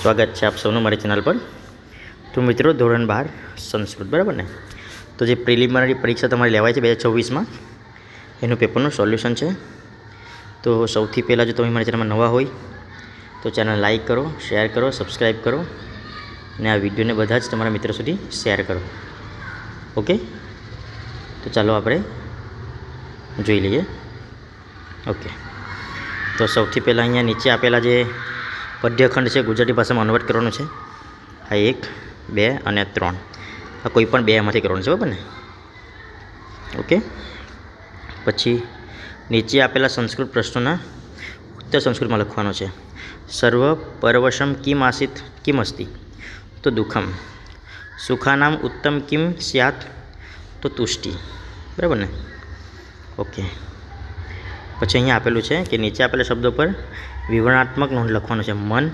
સ્વાગત છે આપ સૌનું મારી ચેનલ પર। તો મિત્રો ધોરણ 12 સંસ્કૃત બરાબર ને, તો જે પ્રિલિમિનરી પરીક્ષા તમારી લેવાય છે 2024માં એનું પેપરનું સોલ્યુશન છે। તો સૌથી પહેલાં જો તમે મારી ચેનલમાં નવા હોય તો ચેનલ લાઈક કરો, શેર કરો, સબસ્ક્રાઈબ કરો અને આ વિડીયોને બધા જ તમારા મિત્રો સુધી શેર કરો। ઓકે, તો ચાલો આપણે જોઈ લઈએ। ઓકે, તો સૌથી પહેલાં અહીંયા નીચે આપેલા જે પદ્યખંડ છે ગુજરાતી ભાષામાં અનુવાદ કરવાનો છે। આ 1, 2 અને 3, આ કોઈ પણ 2 એમાંથી કરવાનું છે બરાબર ને। ઓકે, પછી નીચે આપેલા સંસ્કૃત પ્રશ્નોના ઉત્તર સંસ્કૃતમાં લખવાનો છે। સર્વ પરવશમ કિમ આસિત કિમ અસ્તિ, તો દુઃખમ। સુખાનામ ઉત્તમ કિમ સ્યાત, તો તુષ્ટિ બરાબર ને। ઓકે, પછી અહીંયા આપેલું છે કે નીચે આપેલા શબ્દો પર વિવરણાત્મક નોંધ લખવાનું છે, મન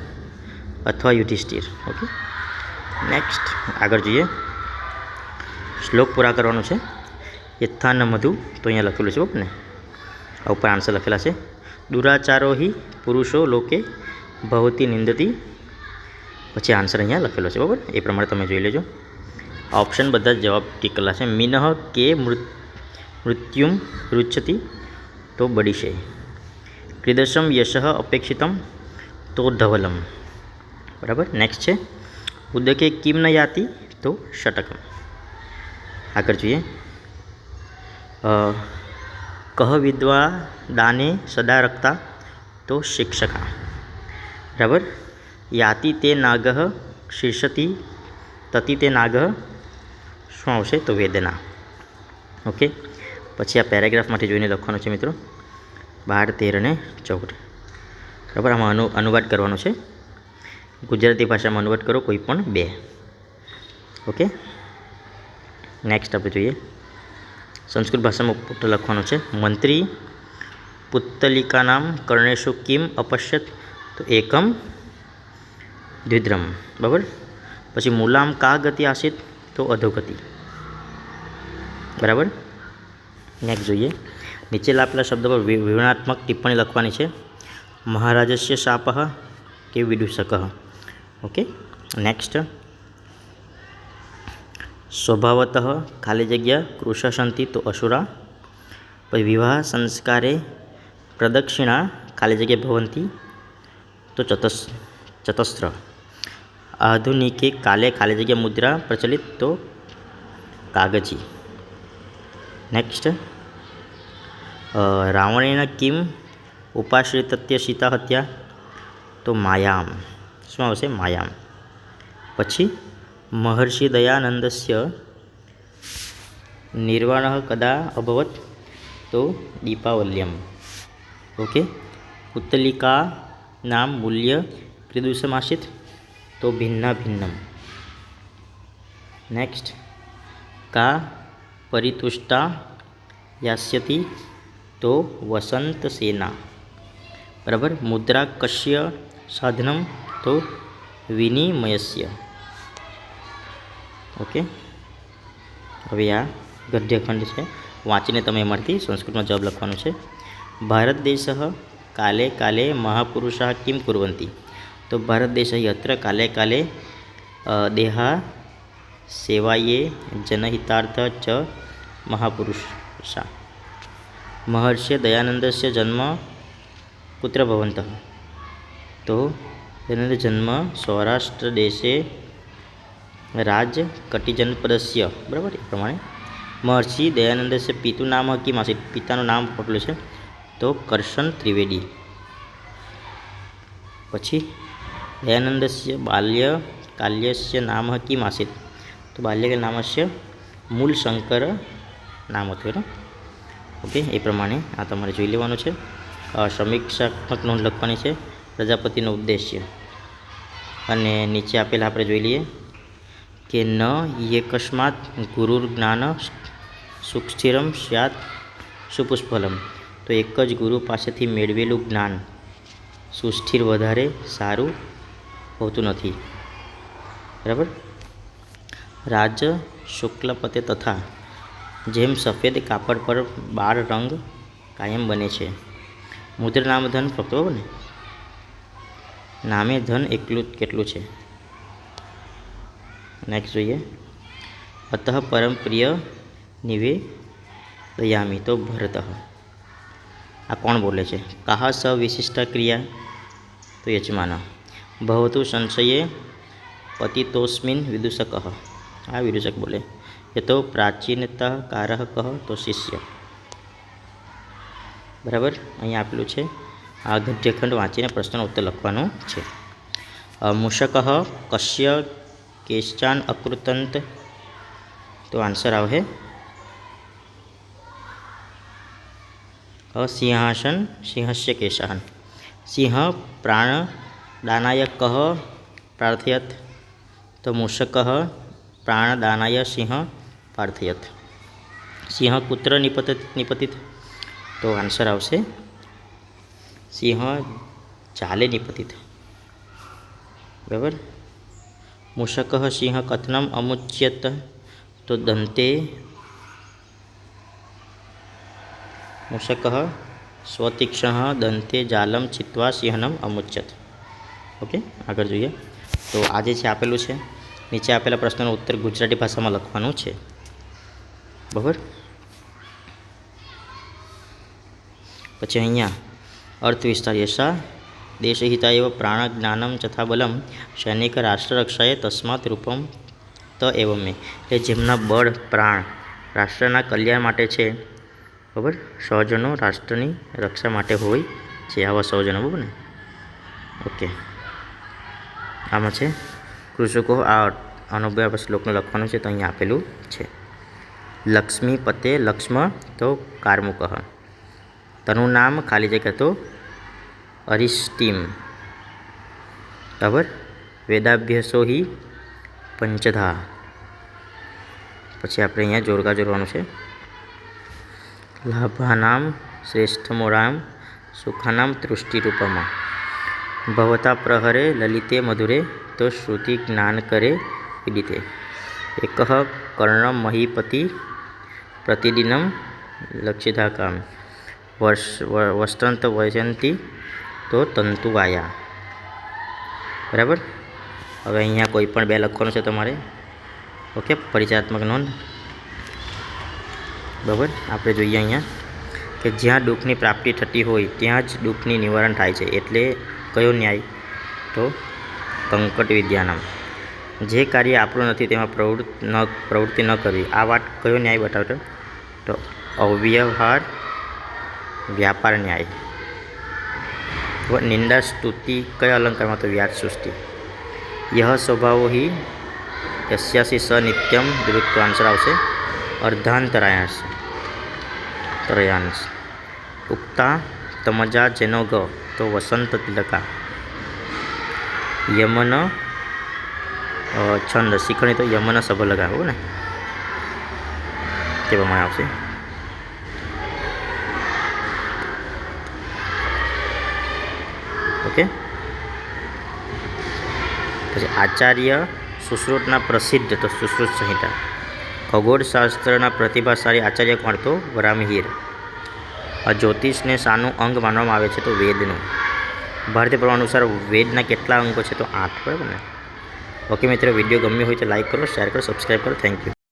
અથવા યુધિષ્ઠિર। ઓકે, નેક્સ્ટ આગળ જોઈએ। શ્લોક પૂરા કરવાનો છે। યથાન મધુ, તો અહીંયા લખેલું છે બરાબર ને, આ ઉપર આન્સર લખેલા છે। દુરાચારો હિ પુરુષો લોકે ભવતી નિંદતી, પછી આન્સર અહીંયા લખેલો છે બરાબર, એ પ્રમાણે તમે જોઈ લેજો। ઓપ્શન બધા જ જવાબ ટીક કરેલા છે। મિનઃ કે મૃત્યુમ રુચ્યતિ, તો બડિશે। ક્રીદશમ યશ અપેક્ષિતમ, તો ધવલમ બરાબર। નેક્સ્ટ છે ઉદકે કિમ ન યાતિ, તો ષટકમ। આગળ જોઈએ। કહ વિદ્વા દાને સદા રક્તા, તો શિક્ષકા બરાબર। યાતિ તે નાગઃ શીર્ષતિ તતિ તે નાગઃ, શું આવશે, તો વેદના। ઓકે, પછી આ પેરેગ્રાફમાંથી જોઈને લખવાનું છે મિત્રો 12, 13 અને 14 બરાબર। આમાં અનુવાદ કરવાનો છે, ગુજરાતી ભાષામાં અનુવાદ કરો કોઈ પણ 2। ઓકે, નેક્સ્ટ આપણે જોઈએ। સંસ્કૃત ભાષામાં પુત્ર લખવાનું છે। મંત્રી પુત્તલિકાનામ કર્ણેશુ કિમ અપશ્યત, તો એકમ દ્વિદ્રમ બરાબર। પછી મૂલામ કા ગતિ આસિત, તો અધોગતિ બરાબર। નેક્સ્ટ જોઈએ। નીચે આપેલા શબ્દ પર વિવરણાત્મક ટિપ્પણી લખવાની છે। મહારાજસ્ય શાપઃ, કે વિદૂષકઃ। ઓકે, નેક્સ્ટ સ્વભાવતઃ ખાલી જગ્યા કૃષા સંતિ, તો અસુરા। પછી વિવાહ સંસ્કારે પ્રદક્ષિણા ખાલી જગ્યા ભવંતી, તો ચતસ્ત્ર। આધુનિકે કાલે ખાલી જગ્યા મુદ્રા પ્રચલિત, તો કાગજી। નેક્સ્ટ રાવણેન કિમ ઉપાશ્રિતત્ય સીતા હત્યા, તો માયામ, શું આવશે, માયામ। પછી મહર્ષિ દયાનંદસ્ય નિર્વાણ કદા અભવત, તો દીપાવલ્યમ। ઓકે, પુત્તલિકા નામ મૂલ્ય ક્રીદુષમાસિત, તો ભિન્ના ભિન્નમ। નેક્સ્ટ કા પરિતુષ્ટા યાસ્યતિ, તો વસંત સેના બરાબર। મુદ્રા કસ્ય સાધનમ, તો વિનિમયસ્ય। ઓકે, હવે આ ગદ્યખંડ છે, વાંચીને તમે એમાંથી સંસ્કૃતમાં જવાબ લખવાનો છે। ભારત દેશ કાલે કાલે મહાપુરુષા કિમ કુર્વન્તિ, તો ભારત દેશ યત્ર કાલે કાલે દેહા સેવાયે જનહિતાર્થ ચ મહાપુરુષા। મહર્ષિ દયાનંદસ્ય જન્મ કુત્ર ભવन्तઃ, તો દયાનંદ જન્મ સૌરાષ્ટ્ર દેશે રાજ કટિજનપદસ્ય બરાબર, એ પ્રમાણે। મહર્ષિ દયાનંદસ્ય પિતુ નામ કિમ આસિત, પિતાનું નામ આપેલું છે, તો કરશન ત્રિવેદી। પછી દયાનંદસ્ય બાલ્ય કાલ્યસ્ય નામ કિમ આસિત, તો બાલ્યકાલ નામસ્ય મૂળ શંકર નામ હતું ને। ઓકે, એ પ્રમાણે આ તમારે જોઈ લેવાનું છે। સમીક્ષાત્મક નોંધ લખવાની છે, પ્રજાપતિનો ઉદ્દેશ્ય। અને નીચે આપેલા આપણે જોઈ લઈએ કે ન યેકસ્માત ગુરુર જ્ઞાન સુસ્થિરમ સ્યાત સુપુષ્ફલમ, તો એક જ ગુરુ પાસેથી મેળવેલું જ્ઞાન સુસ્થિર વધારે સારું હોતું નથી બરાબર। રાજ શુક્લપતે તથા, જેમ સફેદ કાપડ પર 12 રંગ કાયમ બને છે। મુદ્રા નામ ધન પ્રાપ્ત બરાબર ને। નામે ધન એકલું કેટલું છે? નેક્સ્ટ જોઈએ, અતઃ પરમ પ્રિય નિવેદયામી, તો ભરત. આ કોણ બોલે છે? કાહ સ વિશિષ્ટા ક્રિયા, તો યજમાન. ભવતુ સંશયે પતિતોસ્મિન વિદૂષક, આ વિદૂષક બોલે. એ તો પ્રાચીનતા કારક કહ, તો શિષ્ય. બરાબર, અહીંયા આપેલું છે. આ ગદ્યખંડ વાંચીને પ્રશ્નનો ઉત્તર લખવાનો છે. મૂષક કશ્ય કેશાન અકૃતંત, તો આન્સર આવશે સિંહાસન સિંહસ્ય કેશાન. સિંહ પ્રાણદાનાય કહ પ્રાર્થયત, તો મૂષક પ્રાણદાનાય સિંહ પ્રાર્થયત. સિંહ કુત્ર નિપતિત, તો આન્સર આવશે સિંહ જાલે નિપતિત. બરાબર, મૂષક સિંહ કથનમ અમુચ્યત, તો દંતે. મૂષક સ્વતીક્ષ્ણ દંતે જાલમ ચિત્વા સિંહનમ અમુચ્યત. ઓકે, આગળ જોઈએ. તો આ જે છે આપેલું છે, નીચે આપેલા પ્રશ્નનો ઉત્તર ગુજરાતી ભાષામાં લખવાનું છે. બરાબર, પછી અહીંયા અર્થ વિસ્તાર. યશા દેશહિતા એવ પ્રાણ જ્ઞાનમ તથા બલમ સૈનિક રાષ્ટ્રરક્ષાએ તસ્માત રૂપમ ત એવ મેં, એટલે જેમના બળ પ્રાણ રાષ્ટ્રના કલ્યાણ માટે છે. બરાબર, સ્વજનો રાષ્ટ્રની રક્ષા માટે હોય છે, આવા સ્વજનો. બરાબર ને? ઓકે, આમાં છે કૃષકો. આ અનુભવ શ્લોકને લખવાનું છે, તો અહીંયા આપેલું છે. લક્ષ્મી પતે લક્ષ્મ, તો કાર્મુક. તનું નામ ખાલી જગ્યા, તો અરિષ્ટિમ. બરાબર, વેદાભ્યાસો હિ પંચધા. પછી આપણે અહીંયા જોડકા જોડવાનું છે. લાભાનામ શ્રેષ્ઠમોરામ સુખાનામ તૃષ્ટિરૂપમાં ભવતા પ્રહરે લલિતે મધુરે, તો શ્રુતિ જ્ઞાન કરે પીડિતે. એક કર્ણ મહીપતિ પ્રતિદિનમ લક્ષિતા કામ વસ્ત્રંત વયંતી, તો તંતુવાયા. બરાબર, હવે અહીંયા કોઈ પણ બે લખવાનું છે તમારે. ઓકે, પરિચયાત્મક નોંધ. બરાબર, આપણે જોઈએ અહીંયા કે જ્યાં દુઃખની પ્રાપ્તિ થતી હોય ત્યાં જ દુઃખની નિવારણ થાય છે. એટલે કયો ન્યાય? તો કંકટ વિદ્યાનામ. જે કાર્ય આપણું નથી તેમાં પ્રવૃત્તિ ન કરવી. આ વાત કયો ન્યાય બતાવતો? તો અવ્યવહાર વ્યાપાર ન્યાય. નિંદા સ્તુતિ કયા અલંકારમાં? તો વ્યાજ સૃષ્ટિ. યહ સ્વભાવો હિ યસ્યાસી સ નિત્યમ વિરુદ્ધ, આન્સર આવશે અર્ધાંતરાયાંશ. ઉક્તા તમજા જેનો ગ, તો વસંત તિલકા. યમન છંદ શીખણી, તો યમન સભ લગાવો ને, તે પ્રમાણે આવશે. ઓકે, પછી આચાર્ય સુશ્રુતના પ્રસિદ્ધ, તો સુશ્રુત સંહિતા. ખગોળશાસ્ત્રના પ્રતિભાશાળી આચાર્ય કોણ? તો વરામિહિર. જ્યોતિષને શાનું અંગ માનવામાં આવે છે? તો વેદનું. ભારતીય પ્રમાણ અનુસાર વેદના કેટલા અંગો છે? તો 8. બરાબર ને? ઓકે મિત્રો, વિડીયો ગમ્યો હોય તો લાઈક કરો, શેર કરો, સબસ્ક્રાઈબ કરો. Thank you.